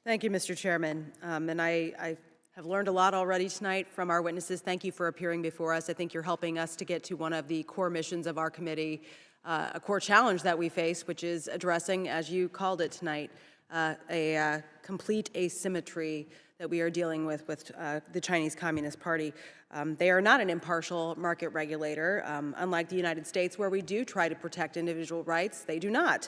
Thank you, Mr. Chairman. And I have learned a lot already tonight from our witnesses. Thank you for appearing before us. I think you're helping us to get to one of the core missions of our committee, a core challenge that we face, which is addressing, as you called it tonight, a complete asymmetry that we are dealing with the Chinese Communist Party. They are not an impartial market regulator. Unlike the United States, where we do try to protect individual rights, they do not.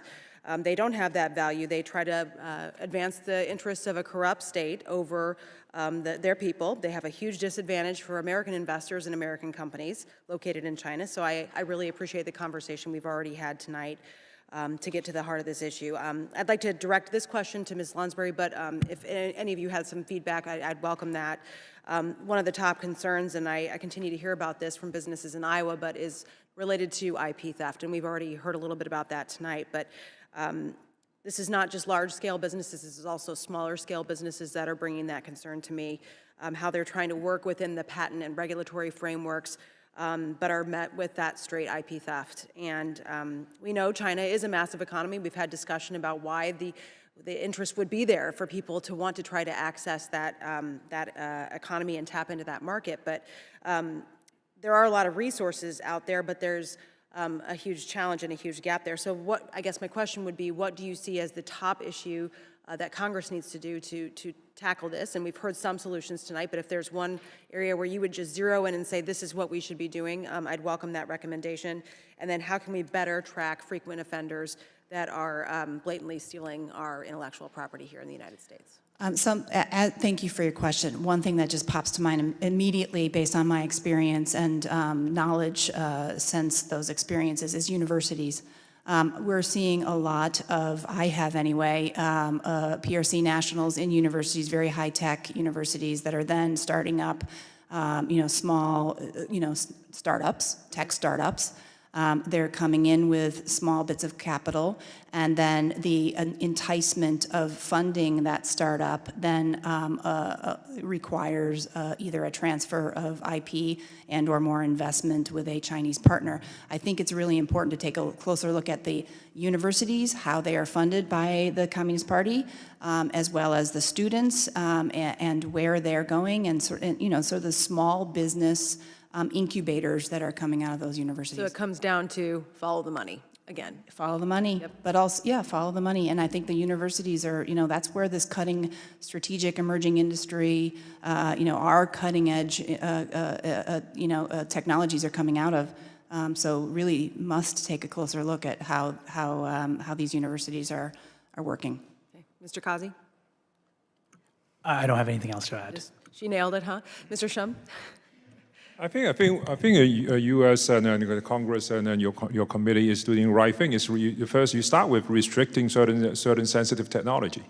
They don't have that value. They try to advance the interests of a corrupt state over their people. They have a huge disadvantage for American investors and American companies located in China. So I really appreciate the conversation we've already had tonight to get to the heart of this issue. I'd like to direct this question to Ms. Lunsberry, but if any of you had some feedback, I'd welcome that. One of the top concerns, and I continue to hear about this from businesses in Iowa, but is related to IP theft, and we've already heard a little bit about that tonight. But this is not just large-scale businesses, this is also smaller-scale businesses that are bringing that concern to me, how they're trying to work within the patent and regulatory frameworks, but are met with that straight IP theft. And we know China is a massive economy. We've had discussion about why the interest would be there for people to want to try to access that, economy and tap into that market. But there are a lot of resources out there, but there's a huge challenge and a huge gap there. So I guess my question would be, what do you see as the top issue that Congress needs to do to tackle this? And we've heard some solutions tonight, but if there's one area where you would just zero in and say, this is what we should be doing, I'd welcome that recommendation. And then how can we better track frequent offenders that are blatantly stealing our intellectual property here in the United States? Thank you for your question. One thing that just pops to mind immediately based on my experience and knowledge since those experiences is universities. We're seeing a lot of, I have anyway, PRC nationals in universities, very high-tech universities that are then starting up, small, startups, tech startups. They're coming in with small bits of capital, and then the enticement of funding that startup then requires either a transfer of IP and or more investment with a Chinese partner. I think it's really important to take a closer look at the universities, how they are funded by the Communist Party, as well as the students and where they're going, and sort of the small business incubators that are coming out of those universities. So it comes down to follow the money again. Follow the money, yep. But also, yeah, follow the money. And I think the universities are, that's where this cutting strategic emerging industry, our cutting edge, technologies are coming out of. So really must take a closer look at how these universities are working. Okay. Mr. Kazi? I don't have anything else to add. She nailed it, huh? Mr. Shum? I think U.S. and the Congress and then your committee is doing the right thing. First, you start with restricting certain sensitive technology,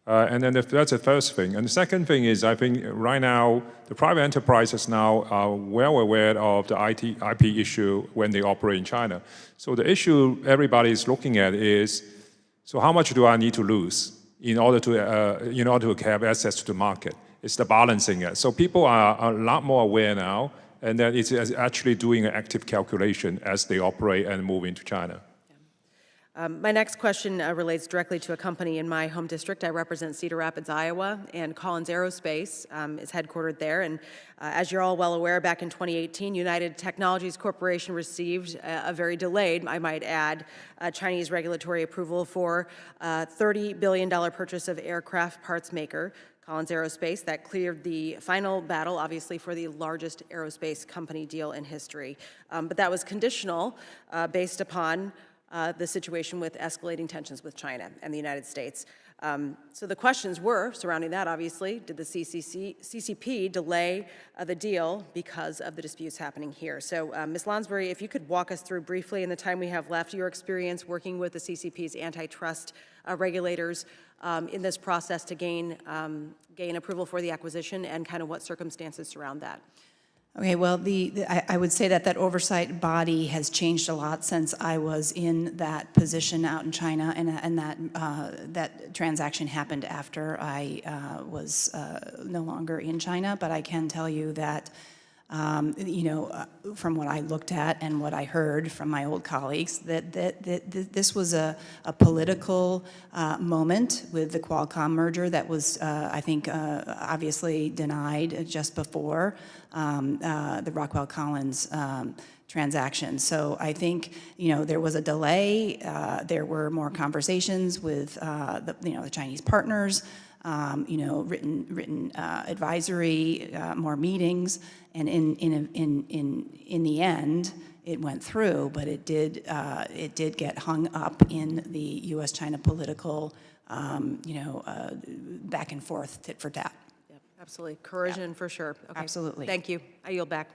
and then that's the first thing. And the second thing is, I think right now the private enterprises now are well aware of the IP issue when they operate in China. So the issue everybody is looking at is, so how much do I need to lose in order to have access to the market? It's the balancing it. So people are a lot more aware now, and that it's actually doing an active calculation as they operate and move into China. Yeah. My next question relates directly to a company in my home district. I represent Cedar Rapids, Iowa, and Collins Aerospace is headquartered there. And as you're all well aware, back in 2018, United Technologies Corporation received a very delayed, I might add, Chinese regulatory approval for a $30 billion purchase of aircraft parts maker, Collins Aerospace, that cleared the final battle, obviously, for the largest aerospace company deal in history. But that was conditional based upon the situation with escalating tensions with China and the United States. So the questions were surrounding that, obviously. Did the CCP delay the deal because of the disputes happening here? So Ms. Lonsbury, if you could walk us through briefly in the time we have left, your experience working with the CCP's antitrust regulators in this process to gain approval for the acquisition, and kind of what circumstances surround that. Okay, well, I would say that oversight body has changed a lot since I was in that position out in China, and that transaction happened after I was no longer in China. But I can tell you that From what I looked at and what I heard from my old colleagues, that this was a political moment with the Qualcomm merger that was, I think, obviously denied just before the Rockwell-Collins transaction. So I think, there was a delay. There were more conversations with the Chinese partners. Written advisory, more meetings, and in the end, it went through. But it did get hung up in the U.S.-China political, back and forth, tit for tat. Yep, absolutely. Coercion for sure. Okay. Absolutely. Thank you. I yield back.